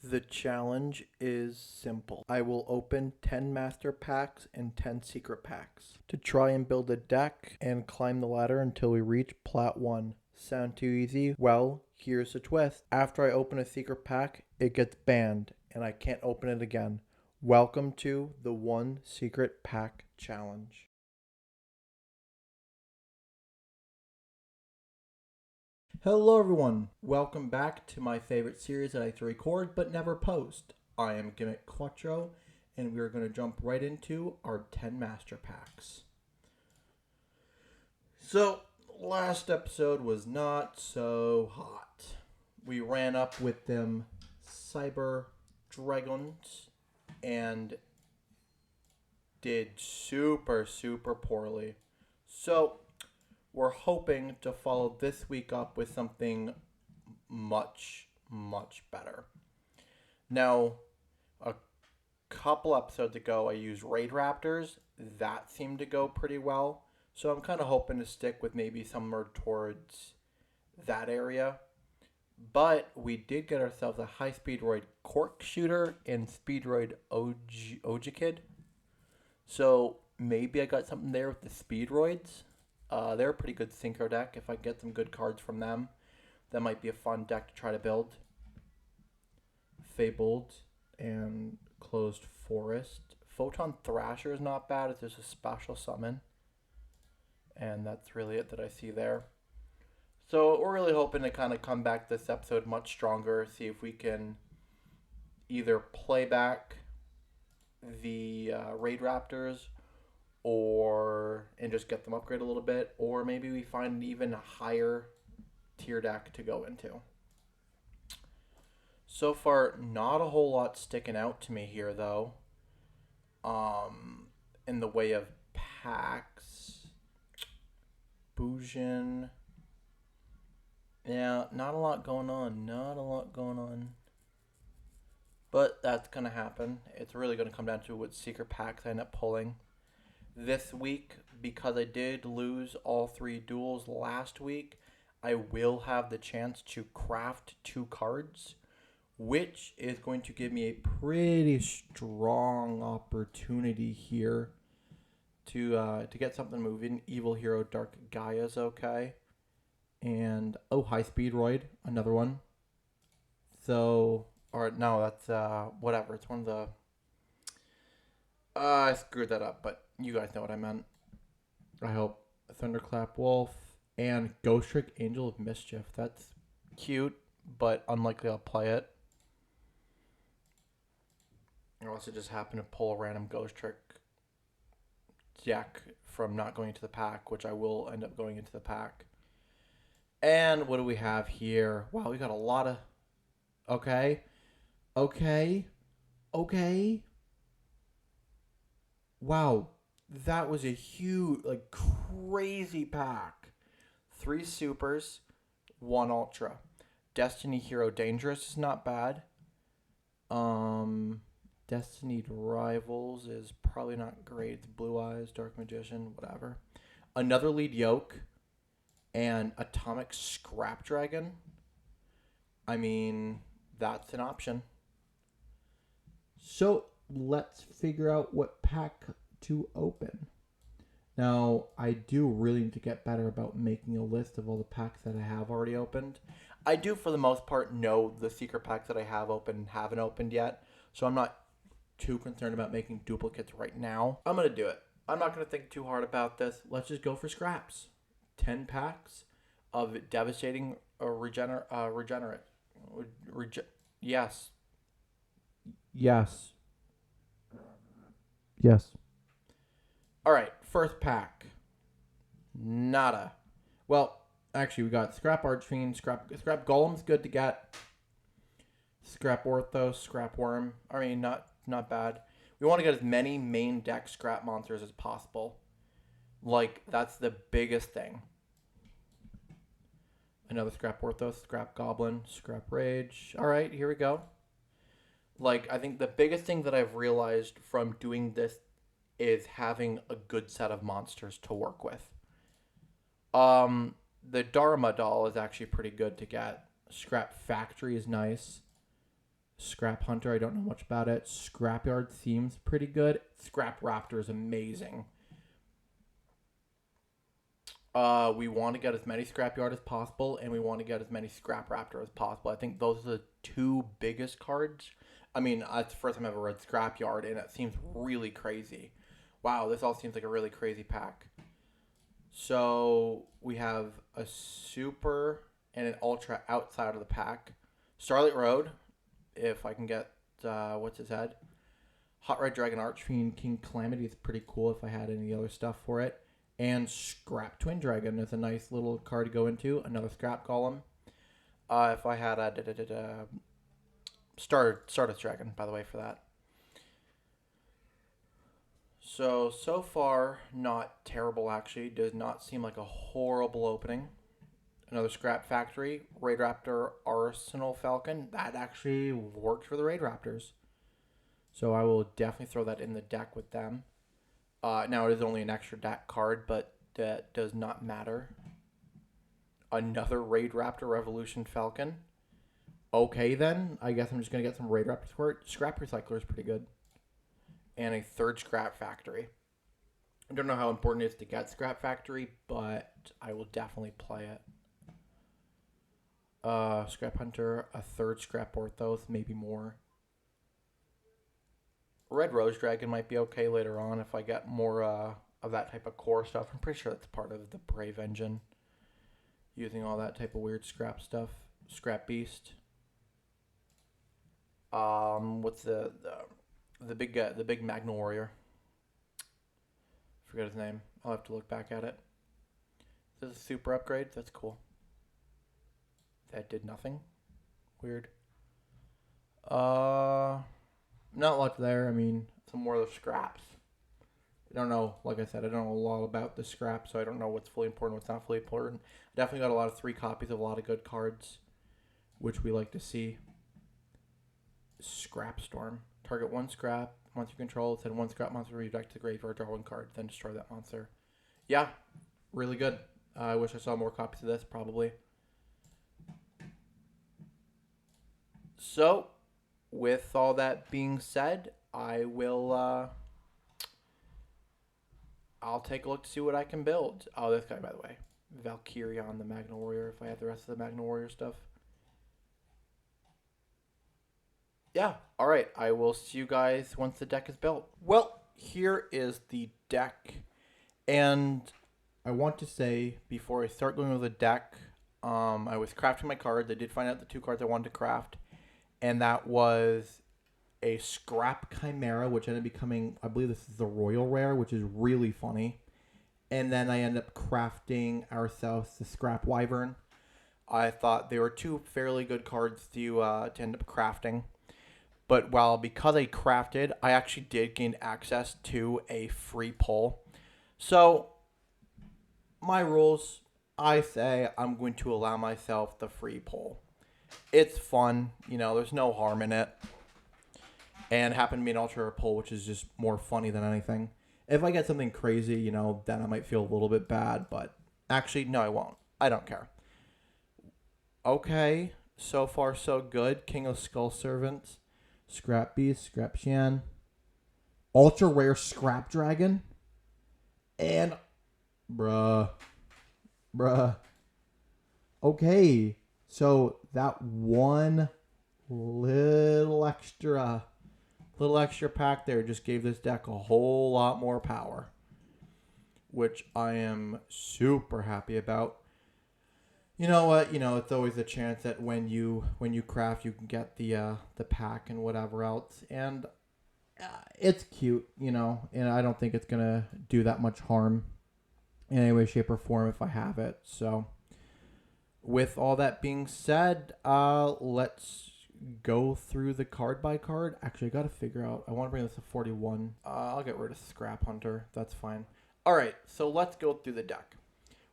The challenge is simple. I will open 10 master packs and 10 secret packs to try and build a deck and climb the ladder until we reach Plat 1. Sound too easy? Well, here's the twist. After I open a secret pack, it gets banned and I can't open it again. Welcome to the One Secret Pack Challenge. Hello everyone, welcome back to my favorite series that I like to record but never post. I am Gimmick Quattro and we are going to jump right into our 10 master packs. So, last episode was not so hot. We ran up with them Cyber Dragons and did super poorly. So, we're hoping to follow this week up with something much better. Now, a couple episodes ago, I used Raid Raptors. That seemed to go pretty well. So I'm kind of hoping to stick with maybe somewhere towards that area. But we did get ourselves a high speedroid Cork Shooter and speedroid Ojikid. So maybe I got something there with the speedroids. They're a pretty good synchro deck. If I get some good cards from them, that might be a fun deck to try to build. Fabled and Closed Forest. Photon Thrasher is not bad. It's just a special summon. And that's really it that I see there. So we're really hoping to kind of come back this episode much stronger. See if we can either play back the Raid Raptors and just get them upgraded a little bit, or maybe we find an even higher tier deck to go into. So far, not a whole lot sticking out to me here, though. In the way of packs, Bujin. Yeah, not a lot going on. But that's going to happen. It's really going to come down to what secret packs I end up pulling. This week, because I did lose all 3 duels last week, I will have the chance to craft 2 cards, which is going to give me a pretty strong opportunity here to get something moving. Evil Hero Dark Gaia is okay. And, High Speedroid, another one. So, or no, that's, whatever. It's one of the... I screwed that up, but you guys know what I meant. I hope. Thunderclap Wolf and Ghost Trick Angel of Mischief. That's cute, but unlikely I'll play it. Unless it just happened to pull a random Ghost Trick deck from not going into the pack, which I will end up going into the pack. And what do we have here? Wow, we got a lot of... Okay. Wow, that was a huge, crazy pack. 3 supers, 1 ultra. Destiny Hero Dangerous is not bad. Destiny Rivals is probably not great. It's Blue Eyes, Dark Magician, whatever. Another Lead Yoke and Atomic Scrap Dragon. I mean, that's an option. So let's figure out what pack to open. Now, I do really need to get better about making a list of all the packs that I have already opened. I do, for the most part, know the secret packs that I have opened and haven't opened yet, so I'm not too concerned about making duplicates right now. I'm going to do it. I'm not going to think too hard about this. Let's just go for scraps. 10 packs of Devastating Regenerate. Yes. All right, first pack. Nada. Well, actually, we got Scrap Archfiend, Scrap Golem's good to get. Scrap Orthos, Scrap Worm. I mean, not bad. We want to get as many main deck Scrap monsters as possible. That's the biggest thing. Another Scrap Orthos, Scrap Goblin, Scrap Rage. All right, here we go. I think the biggest thing that I've realized from doing this is having a good set of monsters to work with. The Dharma doll is actually pretty good to get. Scrap Factory is nice. Scrap Hunter, I don't know much about it. Scrapyard seems pretty good. Scrap Raptor is amazing. We want to get as many Scrapyard as possible, and we want to get as many Scrap Raptor as possible. I think those are the two biggest cards. I mean, it's the first time I've ever read Scrapyard, and it seems really crazy. Wow, this all seems like a really crazy pack. So we have a super and an ultra outside of the pack. Starlight Road, if I can get, what's his head? Hot Red Dragon Archfiend King Calamity is pretty cool if I had any other stuff for it. And Scrap Twin Dragon is a nice little card to go into. Another Scrap Golem. If I had a Stardust Dragon, by the way, for that. So far, not terrible, actually. Does not seem like a horrible opening. Another Scrap Factory. Raid Raptor Arsenal Falcon. That actually works for the Raid Raptors. So I will definitely throw that in the deck with them. Now it is only an extra deck card, but that does not matter. Another Raid Raptor Revolution Falcon. Okay then, I guess I'm just going to get some Raid Raptors for it. Scrap Recycler is pretty good. And a third Scrap Factory. I don't know how important it is to get Scrap Factory, but I will definitely play it. Scrap Hunter, a third Scrap Orthos, maybe more. Red Rose Dragon might be okay later on if I get more of that type of core stuff. I'm pretty sure that's part of the Brave engine. Using all that type of weird scrap stuff. Scrap Beast. What's the big Magna Warrior? Forget his name. I'll have to look back at it. This is a super upgrade. That's cool. That did nothing. Weird. Not much there. I mean, some more of the scraps. I don't know. Like I said, I don't know a lot about the scraps, so I don't know what's fully important, what's not fully important. I definitely got a lot of 3 copies of a lot of good cards, which we like to see. Scrap Storm. Target 1 scrap monster control. Send 1 scrap monster from your deck to the graveyard, draw 1 card, then destroy that monster. Yeah, really good. I wish I saw more copies of this, probably. So, with all that being said, I will, I'll take a look to see what I can build. Oh, this guy, by the way. Valkyrion, the Magna Warrior, if I have the rest of the Magna Warrior stuff. Yeah, alright. I will see you guys once the deck is built. Well, here is the deck. And I want to say, before I start going over the deck, I was crafting my cards. I did find out the 2 cards I wanted to craft. And that was a Scrap Chimera, which ended up becoming, I believe this is the Royal Rare, which is really funny. And then I ended up crafting ourselves the Scrap Wyvern. I thought they were 2 fairly good cards to end up crafting. But because I crafted, I actually did gain access to a free pull. So, my rules, I say I'm going to allow myself the free pull. It's fun, there's no harm in it. And happened to be an ultra pull, which is just more funny than anything. If I get something crazy, then I might feel a little bit bad, but actually, no, I won't. I don't care. Okay, so far so good. King of Skull Servants, Scrap Beast, Scrap Shan, ultra rare Scrap Dragon, and bruh. Okay. So that one little extra pack there just gave this deck a whole lot more power, which I am super happy about. You know what? It's always a chance that when you craft, you can get the pack and whatever else, and it's cute, and I don't think it's gonna do that much harm in any way, shape, or form if I have it. So, with all that being said, let's go through the card by card. Actually, I got to figure out. I want to bring this to 41. I'll get rid of Scrap Hunter. That's fine. All right, so let's go through the deck.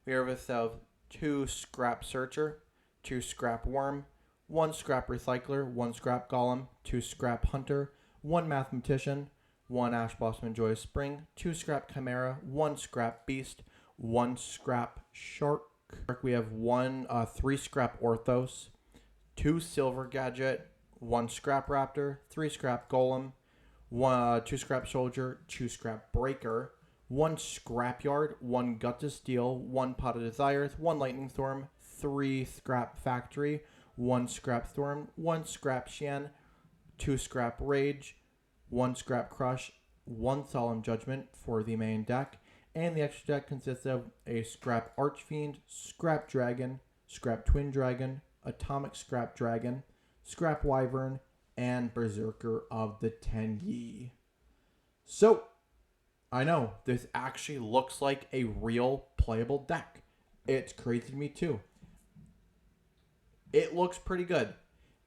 We have ourselves 2 Scrap Searcher, 2 Scrap Worm, 1 Scrap Recycler, 1 Scrap Golem, 2 Scrap Hunter, 1 Mathematician, 1 Ash Blossom and Joyous Spring, 2 Scrap Chimera, 1 Scrap Beast, 1 Scrap Shark. We have 3 Scrap Orthos, 2 Silver Gadget, 1 scrap raptor, 3 scrap golem, 2 scrap soldier, 2 scrap breaker, 1 scrapyard, 1 gut to steel, 1 pot of desires, 1 lightning storm, 3 scrap factory, 1 scrap storm, 1 scrap shan, 2 scrap rage, 1 scrap crush, 1 solemn judgment for the main deck, and the extra deck consists of a scrap archfiend, scrap dragon, scrap twin dragon, atomic scrap dragon, scrap wyvern, and berserker of the 10 Yi. So, I know, this actually looks like a real playable deck. It's crazy to me too. It looks pretty good.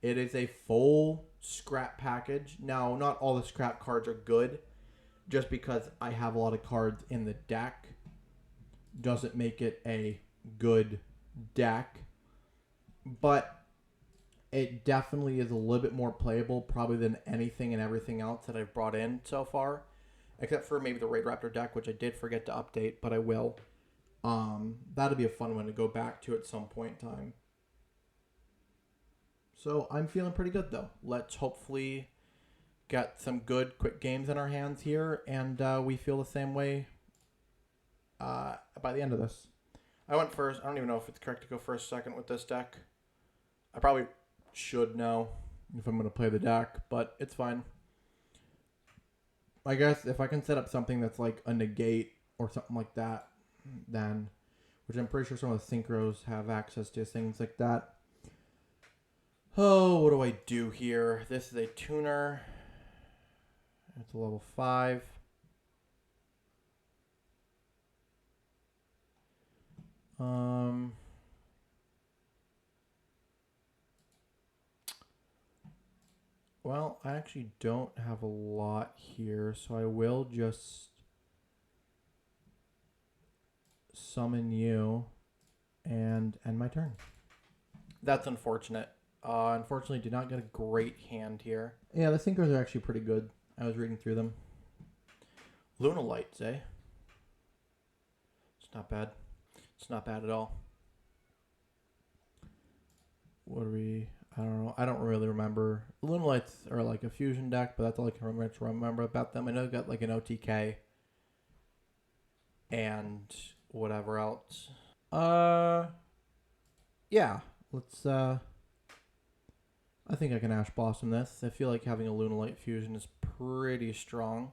It is a full scrap package. Now, not all the scrap cards are good. Just because I have a lot of cards in the deck doesn't make it a good deck. But it definitely is a little bit more playable probably than anything and everything else that I've brought in so far. Except for maybe the Raid Raptor deck, which I did forget to update, but I will. That'll be a fun one to go back to at some point in time. So I'm feeling pretty good, though. Let's hopefully get some good, quick games in our hands here, and we feel the same way by the end of this. I went first. I don't even know if it's correct to go first, second with this deck. I probably should know if I'm going to play the deck, but it's fine. I guess if I can set up something that's like a negate or something like that, then, which I'm pretty sure some of the synchros have access to things like that. Oh, what do I do here? This is a tuner. It's a level 5. Well, I actually don't have a lot here, so I will just summon you and end my turn. That's unfortunate. Unfortunately, did not get a great hand here. Yeah, the synchros are actually pretty good. I was reading through them. Luna Lights, eh? It's not bad. It's not bad at all. What are we... I don't know. I don't really remember. Luna Lights are like a fusion deck, but that's all I can remember about them. I know they got like an OTK. And whatever else. Yeah. Let's, I think I can Ash Blossom this. I feel like having a Luna Light fusion is pretty strong.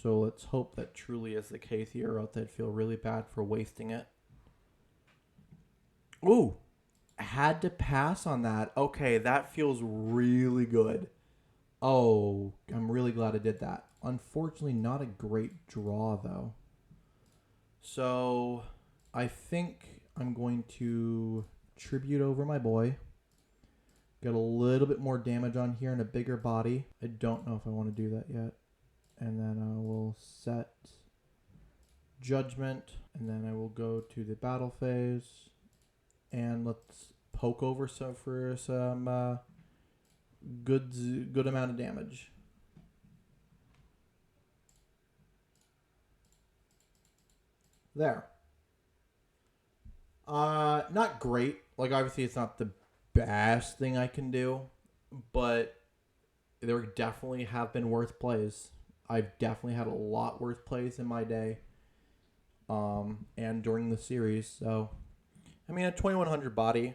So let's hope that truly is the case here, or else I'd feel really bad for wasting it. Ooh, had to pass on that. Okay, that feels really good. Oh, I'm really glad I did that. Unfortunately, not a great draw, though. So, I think I'm going to tribute over my boy. Get a little bit more damage on here and a bigger body. I don't know if I want to do that yet. And then I will set Judgment. And then I will go to the battle phase. And let's poke over for some good amount of damage. There. Not great. Like, obviously, it's not the best thing I can do. But there definitely have been worse plays. I've definitely had a lot worse plays in my day. And during the series. So, I mean, a 2100 body.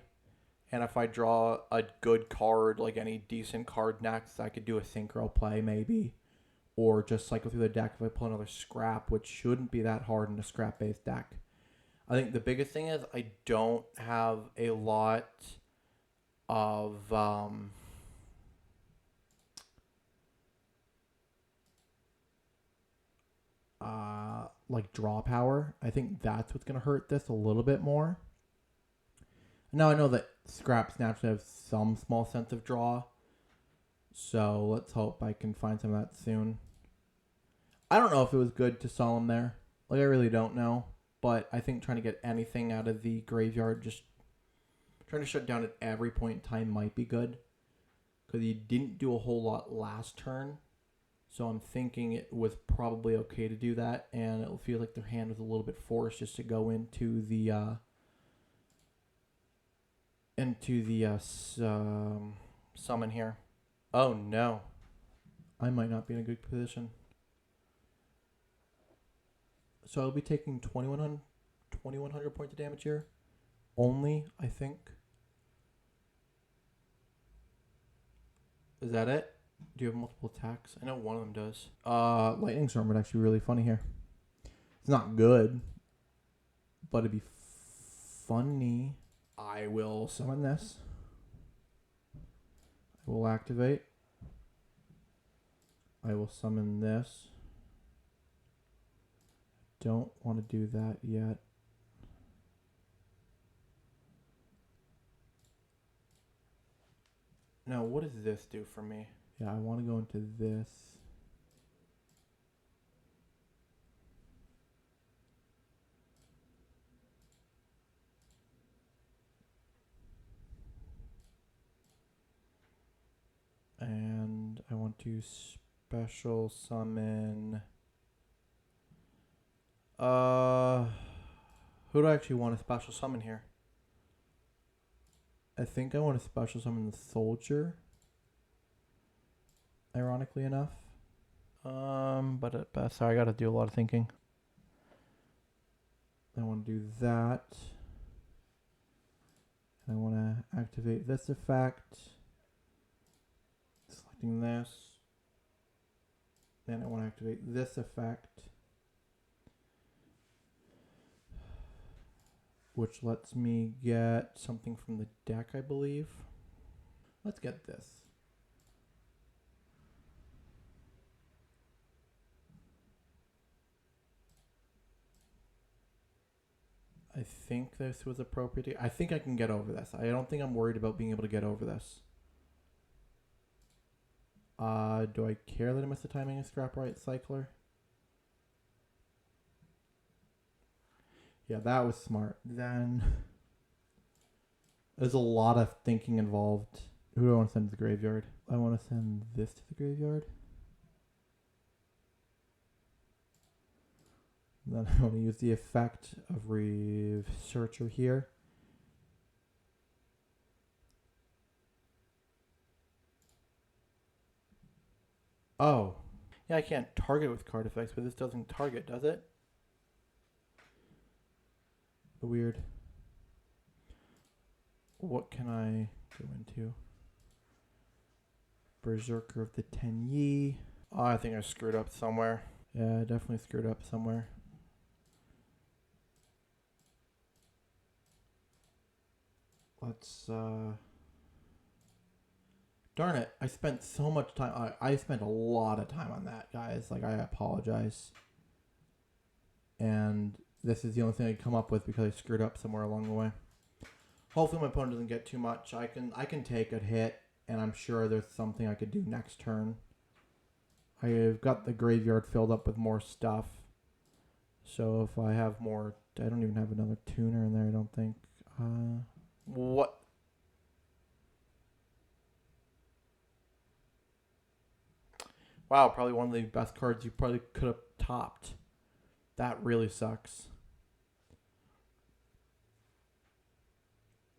And if I draw a good card, like any decent card next, I could do a synchro play maybe. Or just cycle through the deck if I pull another scrap, which shouldn't be that hard in a scrap-based deck. I think the biggest thing is I don't have a lot of like draw power. I think that's what's going to hurt this a little bit more. Now I know that scraps naturally have some small sense of draw. So let's hope I can find some of that soon. I don't know if it was good to Solemn there. Like, I really don't know. But I think trying to get anything out of the graveyard, just trying to shut down at every point in time might be good. Because he didn't do a whole lot last turn. So I'm thinking it was probably okay to do that, and it'll feel like their hand was a little bit forced just to go into the summon here. Oh no, I might not be in a good position. So I'll be taking 2100 points of damage here. Only, I think. Is that it? Do you have multiple attacks? I know one of them does. Lightning Storm would actually be really funny here. It's not good, but it'd be funny. I will summon this. I will activate. I will summon this. Don't want to do that yet. Now, what does this do for me? Yeah, I want to go into this. And I want to special summon... who do I actually want to special summon here? I think I want to special summon the soldier. Ironically enough. But sorry, I gotta do a lot of thinking. I want to do that. And I want to activate this effect. Selecting this. Then I want to activate this effect, which lets me get something from the deck, I believe. Let's get this. I think this was appropriate. I think I can get over this. I don't think I'm worried about being able to get over this. Do I care that I missed the timing of Scrap Right Cycler? Yeah, that was smart. Then there's a lot of thinking involved. Who do I want to send to the graveyard? I want to send this to the graveyard. Then I want to use the effect of Researcher here. Oh. Yeah, I can't target with card effects, but this doesn't target, does it? Weird. What can I go into? Berserker of the Ten Yi. Oh, I think I screwed up somewhere. Yeah, I definitely screwed up somewhere. Let's, darn it. I spent so much time. I spent a lot of time on that, guys. Like, I apologize. And this is the only thing I come up with because I screwed up somewhere along the way. Hopefully my opponent doesn't get too much. I can take a hit, and I'm sure there's something I could do next turn. I've got the graveyard filled up with more stuff. So if I have more... I don't even have another tuner in there, I don't think. What? Wow, probably one of the best cards you probably could have topped. That really sucks.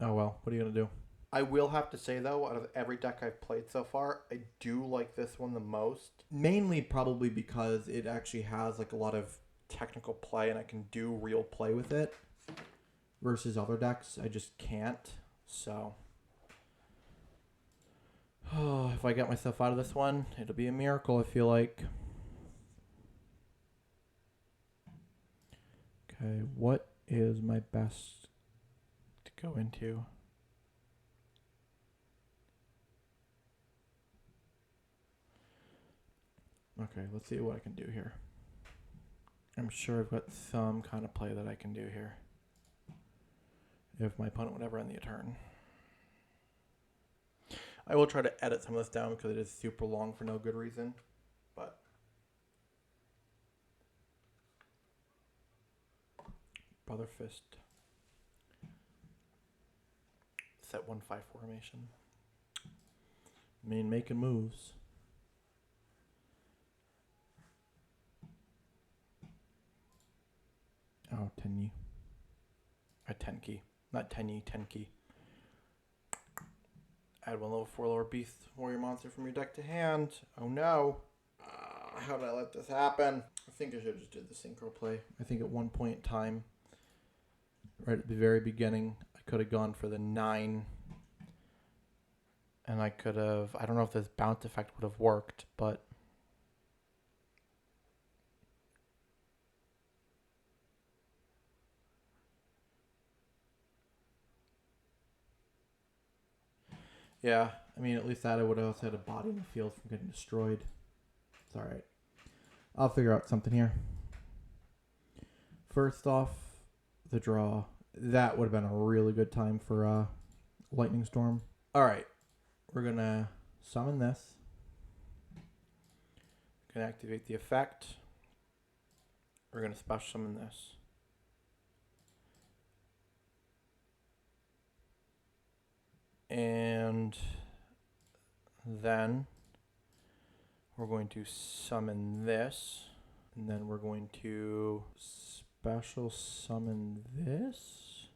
Oh well, what are you going to do? I will have to say, though, out of every deck I've played so far, I do like this one the most. Mainly probably because it actually has like a lot of technical play and I can do real play with it. Versus other decks, I just can't. So, if I get myself out of this one, it'll be a miracle, I feel like. Okay, what is my best to go into? Okay, let's see what I can do here. I'm sure I've got some kind of play that I can do here. If my opponent would ever end the turn. I will try to edit some of this down because it is super long for no good reason. But Brother Fist. Set 1-5 formation. I mean, making moves. Oh, Tenyi. A Tenki. Not Tenyi, Tenki. Add one level 4 lower beast warrior monster from your deck to hand. Oh no. How did I let this happen? I think I should have just did the synchro play. I think at one point in time, right at the very beginning, I could have gone for the 9. And I could have, I don't know if this bounce effect would have worked, but yeah, I mean, at least that I would have also had a body in the field from getting destroyed. It's alright. I'll figure out something here. First off, the draw. That would have been a really good time for Lightning Storm. Alright, we're going to summon this. Going to activate the effect. We're going to special summon this. And then we're going to summon this. And then we're going to special summon this.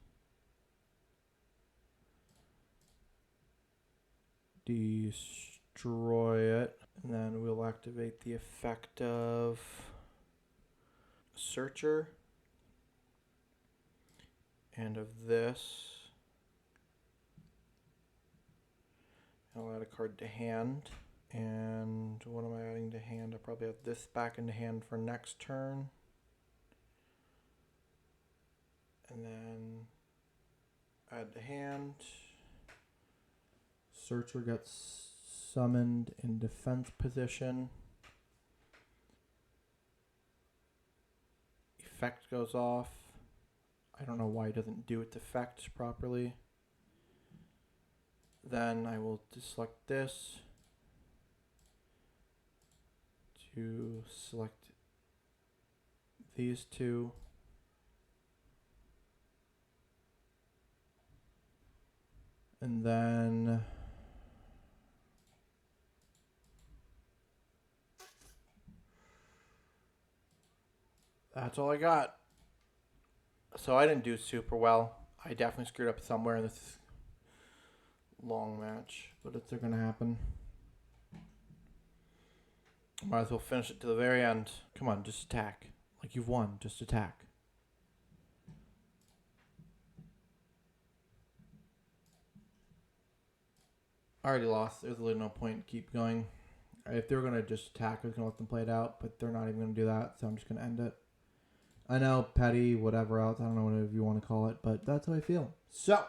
Destroy it. And then we'll activate the effect of Searcher. And of this. I'll add a card to hand. And what am I adding to hand? I'll probably add this back into hand for next turn. And then add to hand. Searcher gets summoned in defense position. Effect goes off. I don't know why it doesn't do its effect properly. Then I will select this to select these two. And then that's all I got. So I didn't do super well. I definitely screwed up somewhere in this long match, but it's going to happen. Might as well finish it to the very end. Come on, just attack. Like you've won, just attack. I already lost. There's really no point. Keep going. If they were going to just attack, I was going to let them play it out, but they're not even going to do that, so I'm just going to end it. I know, petty, whatever else. I don't know whatever you want to call it, but that's how I feel. So,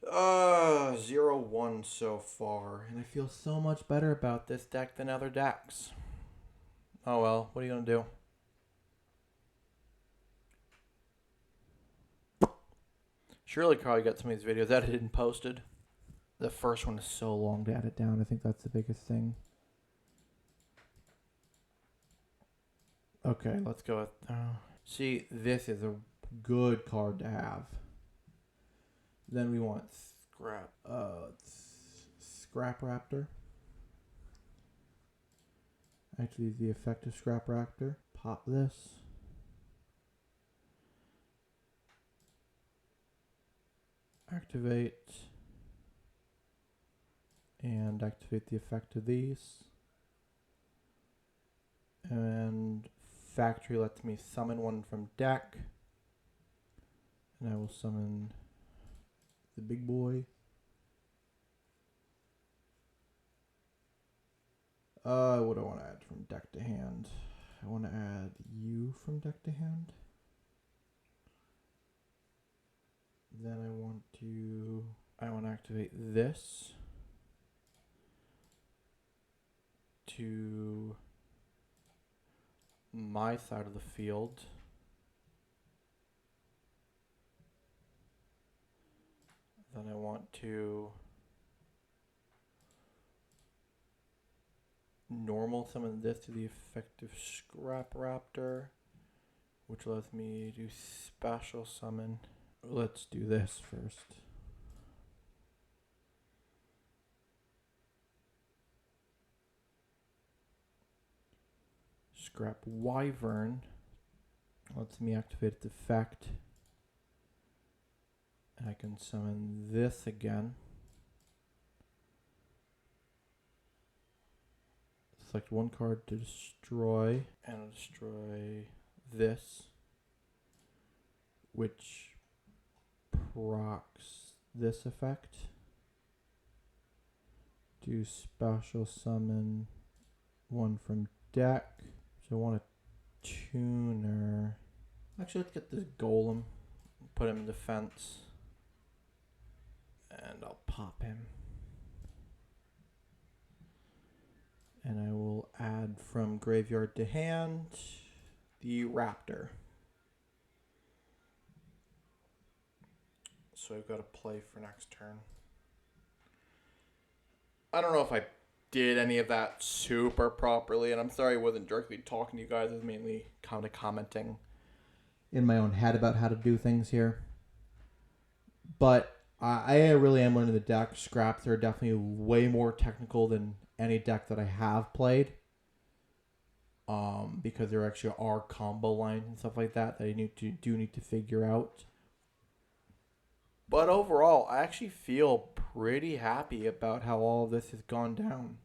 0-1 so far, and I feel so much better about this deck than other decks. Oh well, what are you going to do? Surely probably got some of these videos edited and posted. The first one is so long to edit down. I think that's the biggest thing. Okay, let's go with... see, this is a good card to have. Then we want Scrap Raptor. Actually, the effect of Scrap Raptor. Pop this. Activate. And activate the effect of these. And Factory lets me summon one from deck. And I will summon the big boy. What do I want to add from deck to hand? I want to add you from deck to hand. Then I want to activate this to my side of the field. Then I want to normal summon this to the effective Scrap Raptor, which lets me do special summon. Let's do this first. Scrap Wyvern Lets me activate its effect. And I can summon this again. Select one card to destroy, and I'll destroy this, which procs this effect. Do special summon one from deck. So I want a tuner. Actually, let's get this golem, put him in defense, and I'll pop him. And I will add from graveyard to hand the raptor. So I've got to play for next turn. I don't know if I did any of that super properly, and I'm sorry I wasn't directly talking to you guys. I was mainly kind of commenting in my own head about how to do things here. But I really am learning the deck. Scraps are definitely way more technical than any deck that I have played. Because there actually are combo lines and stuff like that I need to figure out. But overall, I actually feel pretty happy about how all of this has gone down.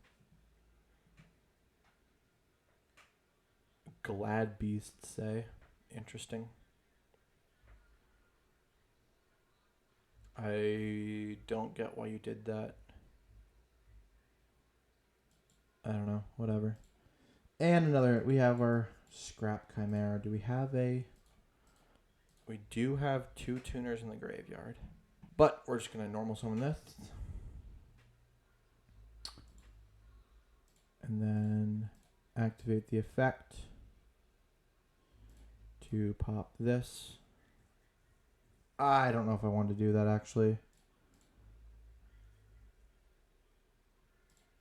Glad beasts say. Interesting. I don't get why you did that. I don't know. Whatever. And another, we have our scrap chimera. Do we have a... We do have 2 tuners in the graveyard. But we're just going to normal summon this. And then activate the effect to pop this. I don't know if I want to do that actually.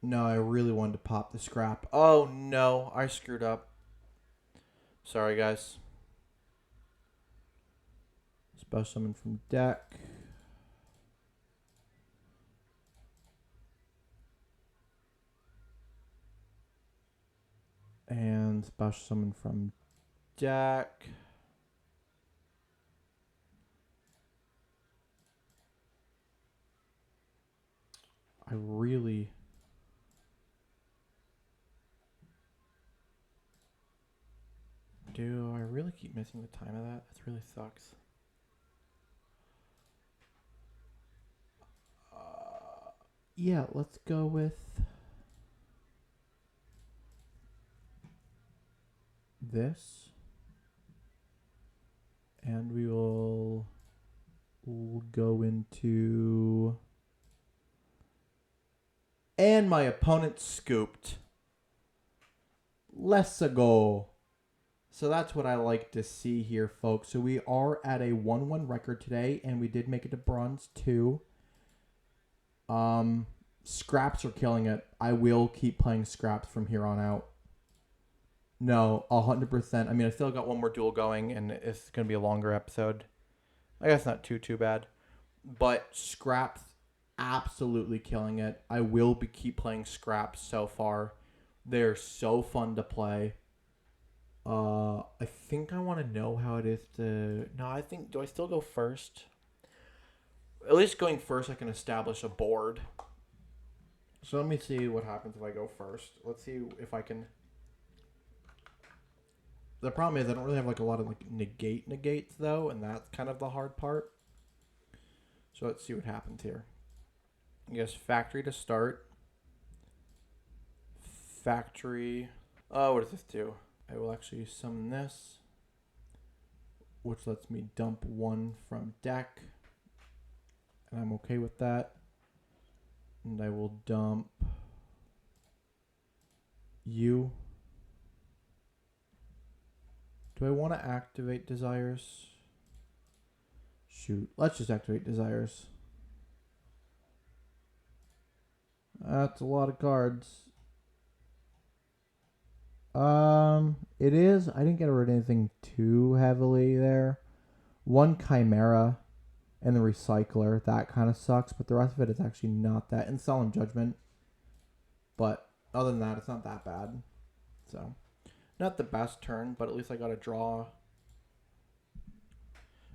No, I really wanted to pop the scrap. Oh no, I screwed up. Sorry guys. Special summon from deck. And special summon from deck. I really... Do I really keep missing the time of that? That really sucks. Yeah, let's go with this. And we'll go into... And my opponent scooped. Let's go. So that's what I like to see here, folks. So we are at a 1-1 record today, and we did make it to bronze 2. Scraps are killing it. I will keep playing scraps from here on out. No, 100%. I mean, I still got one more duel going, and it's going to be a longer episode. I guess not too bad. But scraps, absolutely killing it. I will keep playing scraps so far. They're so fun to play. I think I want to know how it is to... No, I think... Do I still go first? At least going first, I can establish a board. So let me see what happens if I go first. Let's see if I can... The problem is I don't really have like a lot of like negates though, and that's kind of the hard part. So let's see what happens here. I guess factory to start. Factory. Oh, what does this do? I will actually summon this, which lets me dump 1 from deck. And I'm okay with that. And I will dump you. Do I want to activate desires? Shoot, let's just activate desires. That's a lot of cards. It is. I didn't get rid of anything too heavily there. 1 chimera and the recycler. That kind of sucks, but the rest of it is actually not that. And solemn judgment. But other than that, it's not that bad. So, not the best turn, but at least I got a draw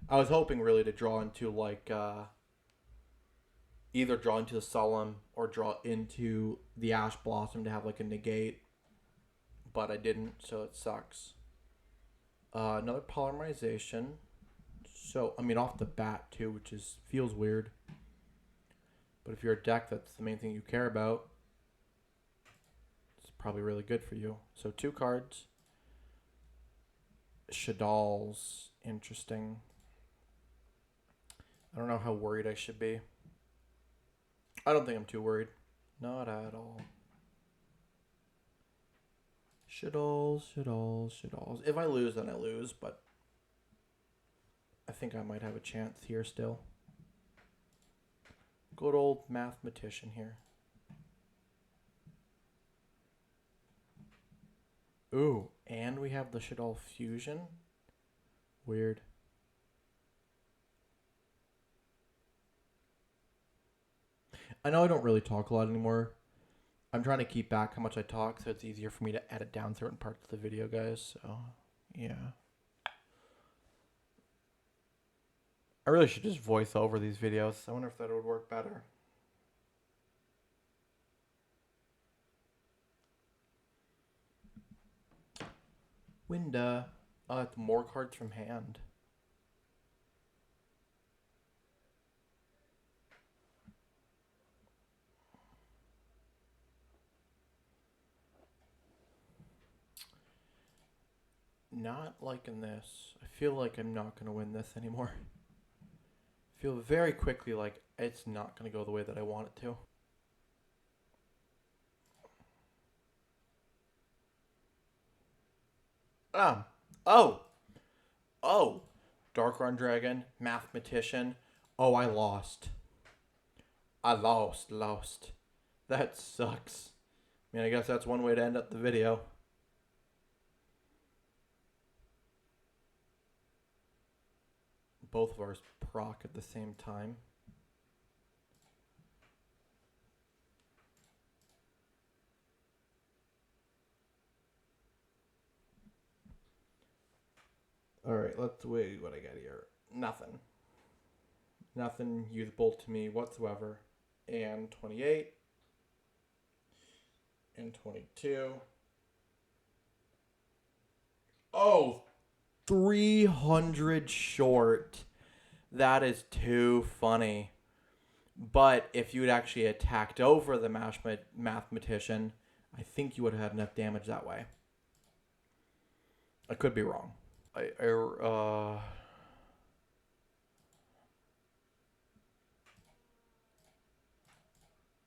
I was hoping really to draw into like either draw into the Solemn or draw into the Ash Blossom to have like a negate, but I didn't, so it sucks. Another polymerization. So I mean off the bat too, which is feels weird. But if you're a deck that's the main thing you care about, it's probably really good for you. So 2 cards. Shadal's interesting. I don't know how worried I should be. I don't think I'm too worried. Not at all. Shadal's. If I lose, then I lose, but I think I might have a chance here still. Good old mathematician here. Ooh, and we have the Shadal fusion. Weird. I know I don't really talk a lot anymore. I'm trying to keep back how much I talk so it's easier for me to edit down certain parts of the video, guys. So, yeah. I really should just voice over these videos. I wonder if that would work better. Winda. It's more cards from hand. Not liking this. I feel like I'm not going to win this anymore. I feel very quickly like it's not going to go the way that I want it to. Oh. Oh. Dark Run Dragon, Mathematician. Oh, I lost. I lost. That sucks. I mean, I guess that's one way to end up the video. Both of ours proc at the same time. Alright, let's wait what I got here. Nothing. Nothing usable to me whatsoever. And 28. And 22. Oh, 300 short. That is too funny. But if you had actually attacked over the mathematician, I think you would have had enough damage that way. I could be wrong.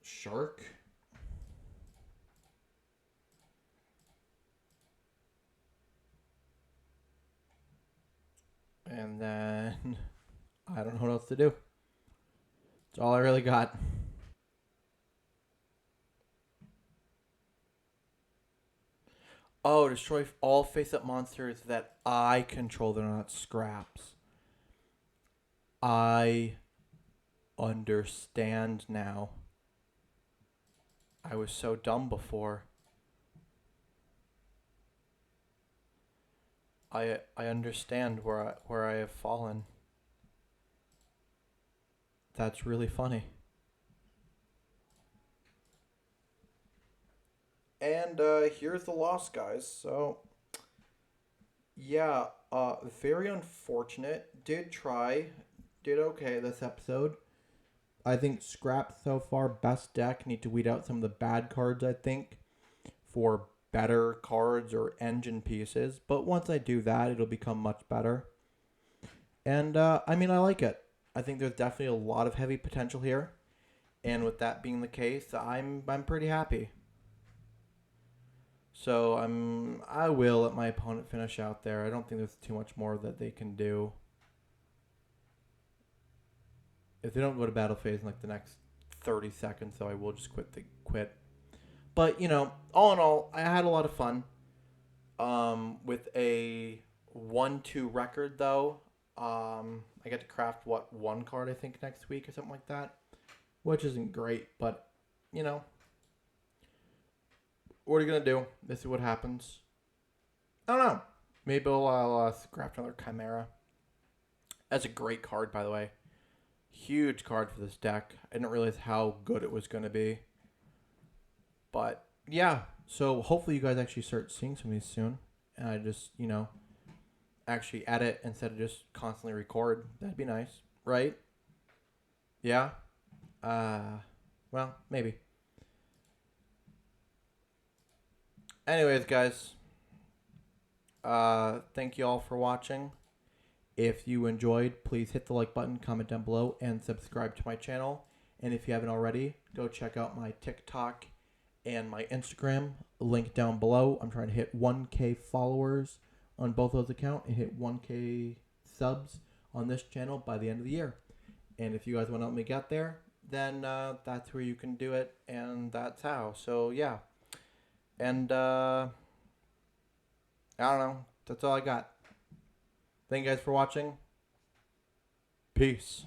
Shark? And then I don't know what else to do. That's all I really got. Oh, destroy all face-up monsters that I control. They're not scraps. I understand now. I was so dumb before. I understand where I have fallen. That's really funny. And here's the loss, guys. So yeah, very unfortunate. Did try, did okay this episode. I think scrap so far best deck. Need to weed out some of the bad cards, I think, for better cards or engine pieces. But once I do that, it'll become much better. And I mean, I like it. I think there's definitely a lot of heavy potential here. And with that being the case, I'm pretty happy. So I will let my opponent finish out there. I don't think there's too much more that they can do. If they don't go to battle phase in like the next 30 seconds, so I will just quit. But you know, all in all, I had a lot of fun. With a 1-2 record though, I get to craft one card I think next week or something like that, which isn't great, but you know, what are you gonna do? This is what happens. I don't know. Maybe I'll craft another Chimera. That's a great card, by the way. Huge card for this deck. I didn't realize how good it was going to be. But, yeah. So, hopefully you guys actually start seeing some of these soon. And I just, actually edit instead of just constantly record. That'd be nice. Right? Yeah? Well, maybe. Anyways, guys. Thank you all for watching. If you enjoyed, please hit the like button, comment down below, and subscribe to my channel. And if you haven't already, go check out my TikTok and my Instagram. Link down below. I'm trying to hit 1K followers on both those accounts and hit 1K subs on this channel by the end of the year. And if you guys want to help me get there, then that's where you can do it, and that's how. So, yeah. And, I don't know. That's all I got. Thank you guys for watching. Peace.